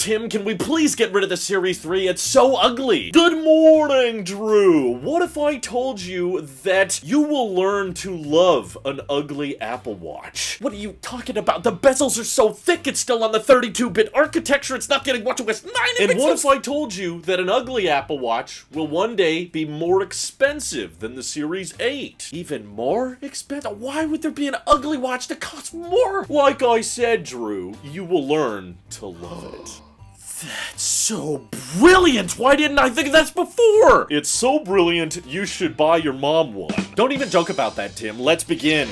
Tim, can we please get rid of the Series 3? It's so ugly. Good morning, Drew. What if I told you that you will learn to love an ugly Apple Watch? What are you talking about? The bezels are so thick, it's still on the 32-bit architecture, it's not getting WatchOS 9. And what if I told you that an ugly Apple Watch will one day be more expensive than the Series 8? Even more expensive? Why would there be an ugly watch that costs more? Like I said, Drew, you will learn to love it. That's so brilliant! Why didn't I think of this before? It's so brilliant, you should buy your mom one. Don't even joke about that, Tim. Let's begin.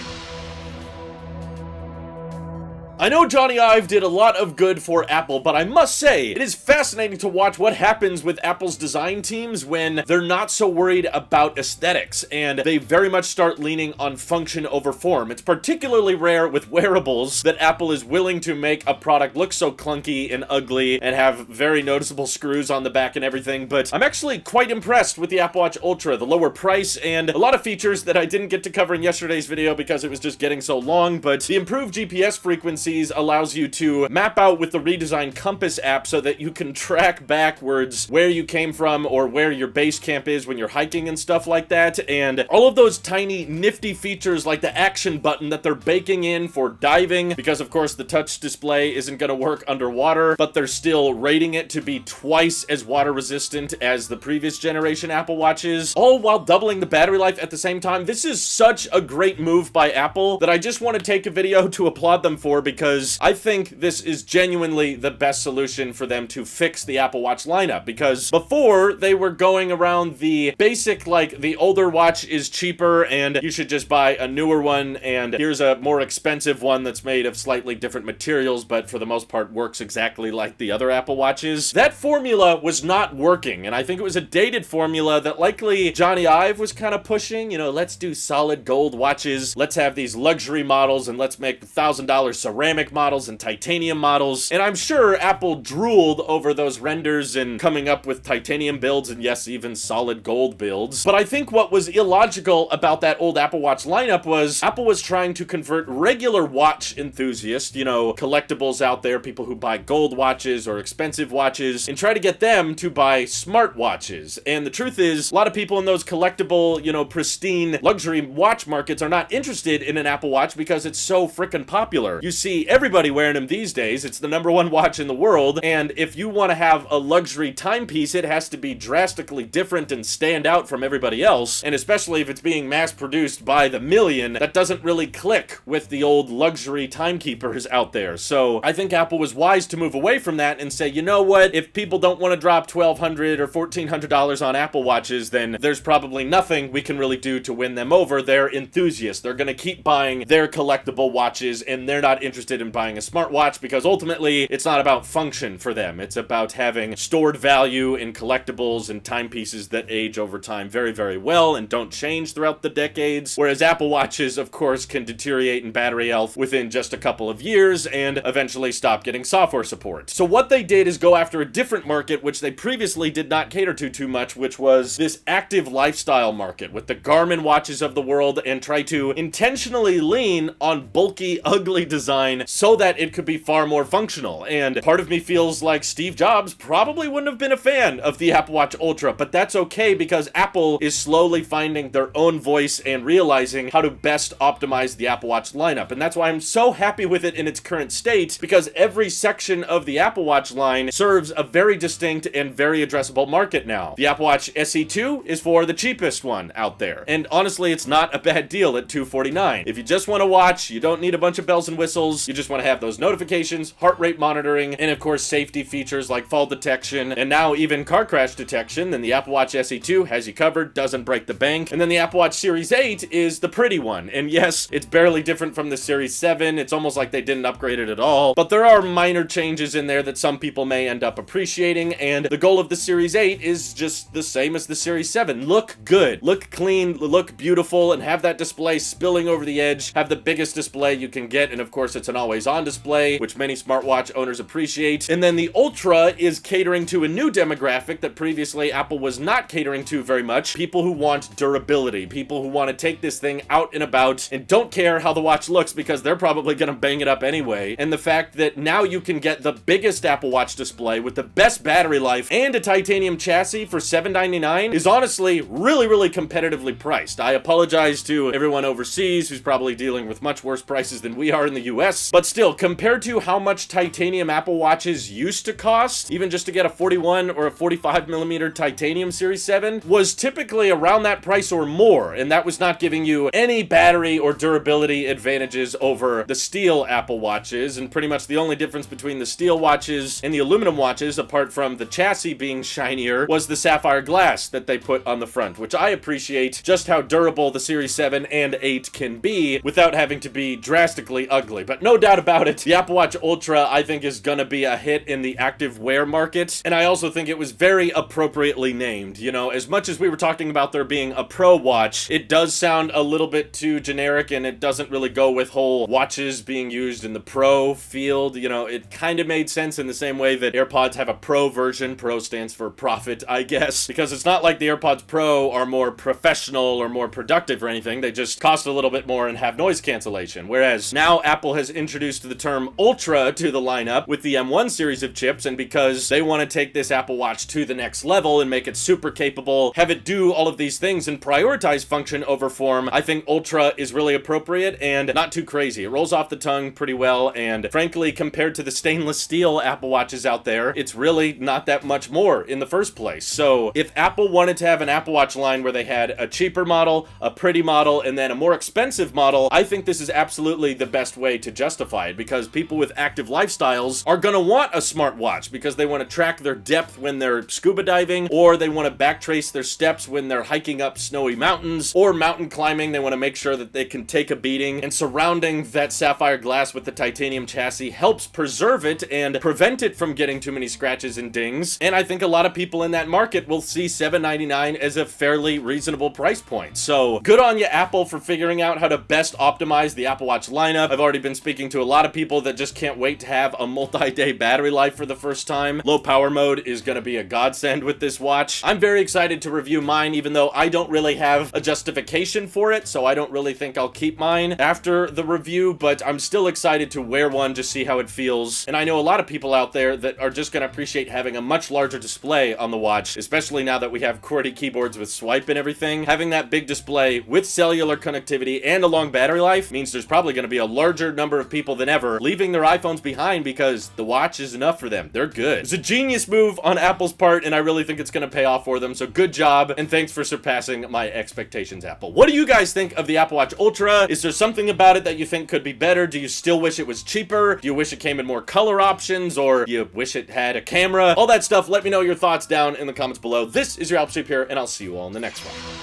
I know Johnny Ive did a lot of good for Apple, but I must say, it is fascinating to watch what happens with Apple's design teams when they're not so worried about aesthetics, and they very much start leaning on function over form. It's particularly rare with wearables that Apple is willing to make a product look so clunky and ugly and have very noticeable screws on the back and everything, but I'm actually quite impressed with the Apple Watch Ultra, the lower price, and a lot of features that I didn't get to cover in yesterday's video because it was just getting so long, but the improved GPS frequency allows you to map out with the redesigned Compass app so that you can track backwards where you came from or where your base camp is when you're hiking and stuff like that, and all of those tiny nifty features like the action button that they're baking in for diving, because of course the touch display isn't going to work underwater, but they're still rating it to be twice as water resistant as the previous generation Apple Watches, all while doubling the battery life at the same time. This is such a great move by Apple that I just want to take a video to applaud them for, because I think this is genuinely the best solution for them to fix the Apple Watch lineup, because before they were going around the basic, like, the older watch is cheaper and you should just buy a newer one, and here's a more expensive one that's made of slightly different materials but for the most part works exactly like the other Apple Watches. That formula was not working, and I think it was a dated formula that likely Johnny Ive was kind of pushing. You know, let's do solid gold watches, let's have these luxury models, and let's make $1,000 ceramic models and titanium models, and I'm sure Apple drooled over those renders and coming up with titanium builds and yes, even solid gold builds. But I think what was illogical about that old Apple Watch lineup was Apple was trying to convert regular watch enthusiasts, you know, collectibles out there, people who buy gold watches or expensive watches, and try to get them to buy smart watches. And the truth is, a lot of people in those collectible, you know, pristine luxury watch markets are not interested in an Apple Watch because it's so freaking popular. You see everybody wearing them these days. It's the #1 watch in the world, and if you want to have a luxury timepiece, it has to be drastically different and stand out from everybody else, and especially if it's being mass-produced by the million, that doesn't really click with the old luxury timekeepers out there. So I think Apple was wise to move away from that and say, you know what, if people don't want to drop $1,200 or $1,400 on Apple Watches, then there's probably nothing we can really do to win them over. They're enthusiasts. They're going to keep buying their collectible watches, and they're not interested in buying a smartwatch because ultimately it's not about function for them. It's about having stored value in collectibles and timepieces that age over time very, very well and don't change throughout the decades. Whereas Apple Watches, of course, can deteriorate in battery health within just a couple of years and eventually stop getting software support. So what they did is go after a different market, which they previously did not cater to too much, which was this active lifestyle market with the Garmin watches of the world, and try to intentionally lean on bulky, ugly design so that it could be far more functional. And part of me feels like Steve Jobs probably wouldn't have been a fan of the Apple Watch Ultra, but that's okay because Apple is slowly finding their own voice and realizing how to best optimize the Apple Watch lineup. And that's why I'm so happy with it in its current state, because every section of the Apple Watch line serves a very distinct and very addressable market now. The Apple Watch SE2 is for the cheapest one out there. And honestly, it's not a bad deal at $249. If you just want to watch, you don't need a bunch of bells and whistles, you just want to have those notifications, heart rate monitoring, and of course safety features like fall detection, and now even car crash detection, then the Apple Watch SE2 has you covered, doesn't break the bank. And then the Apple Watch Series 8 is the pretty one. And yes, it's barely different from the Series 7. It's almost like they didn't upgrade it at all. But there are minor changes in there that some people may end up appreciating, and the goal of the Series 8 is just the same as the Series 7. Look good, look clean, look beautiful, and have that display spilling over the edge, have the biggest display you can get, and of course it's it's an always-on display, which many smartwatch owners appreciate. And then the Ultra is catering to a new demographic that previously Apple was not catering to very much. People who want durability, people who want to take this thing out and about and don't care how the watch looks because they're probably going to bang it up anyway. And the fact that now you can get the biggest Apple Watch display with the best battery life and a titanium chassis for $799 is honestly really competitively priced. I apologize to everyone overseas who's probably dealing with much worse prices than we are in the US, but still, compared to how much titanium Apple Watches used to cost, even just to get a 41 or a 45mm titanium Series 7 was typically around that price or more, and that was not giving you any battery or durability advantages over the steel Apple Watches. And pretty much the only difference between the steel watches and the aluminum watches, apart from the chassis being shinier, was the sapphire glass that they put on the front, which I appreciate just how durable the Series 7 and 8 can be without having to be drastically ugly. But no doubt about it, the Apple Watch Ultra I think is gonna be a hit in the active wear market, and I also think it was very appropriately named. You know, as much as we were talking about there being a Pro watch, it does sound a little bit too generic, and it doesn't really go with whole watches being used in the Pro field. You know, it kind of made sense in the same way that AirPods have a Pro version. Pro stands for profit, I guess, because it's not like the AirPods Pro are more professional or more productive or anything. They just cost a little bit more and have noise cancellation. Whereas now Apple has introduced the term Ultra to the lineup with the M1 series of chips, and because they want to take this Apple Watch to the next level and make it super capable, have it do all of these things and prioritize function over form, I think Ultra is really appropriate and not too crazy. It rolls off the tongue pretty well, and frankly, compared to the stainless steel Apple Watches out there, it's really not that much more in the first place. So if Apple wanted to have an Apple Watch line where they had a cheaper model, a pretty model, and then a more expensive model, I think this is absolutely the best way to justify it, because people with active lifestyles are gonna want a smartwatch because they want to track their depth when they're scuba diving, or they want to backtrace their steps when they're hiking up snowy mountains, or mountain climbing. They want to make sure that they can take a beating, and surrounding that sapphire glass with the titanium chassis helps preserve it and prevent it from getting too many scratches and dings. And I think a lot of people in that market will see $799 as a fairly reasonable price point. So good on you, Apple, for figuring out how to best optimize the Apple Watch lineup. I've already been speaking to a lot of people that just can't wait to have a multi-day battery life for the first time. Low power mode is going to be a godsend with this watch. I'm very excited to review mine, even though I don't really have a justification for it, so I don't really think I'll keep mine after the review, but I'm still excited to wear one to see how it feels. And I know a lot of people out there that are just going to appreciate having a much larger display on the watch, especially now that we have QWERTY keyboards with swipe and everything. Having that big display with cellular connectivity and a long battery life means there's probably going to be a larger number of people than ever leaving their iPhones behind because the watch is enough for them. They're good. It's a genius move on Apple's part, and I really think it's going to pay off for them, so good job, and thanks for surpassing my expectations, Apple. What do you guys think of the Apple Watch Ultra? Is there something about it that you think could be better? Do you still wish it was cheaper? Do you wish it came in more color options, or do you wish it had a camera? All that stuff, let me know your thoughts down in the comments below. This is your Alp Sheep here, and I'll see you all in the next one.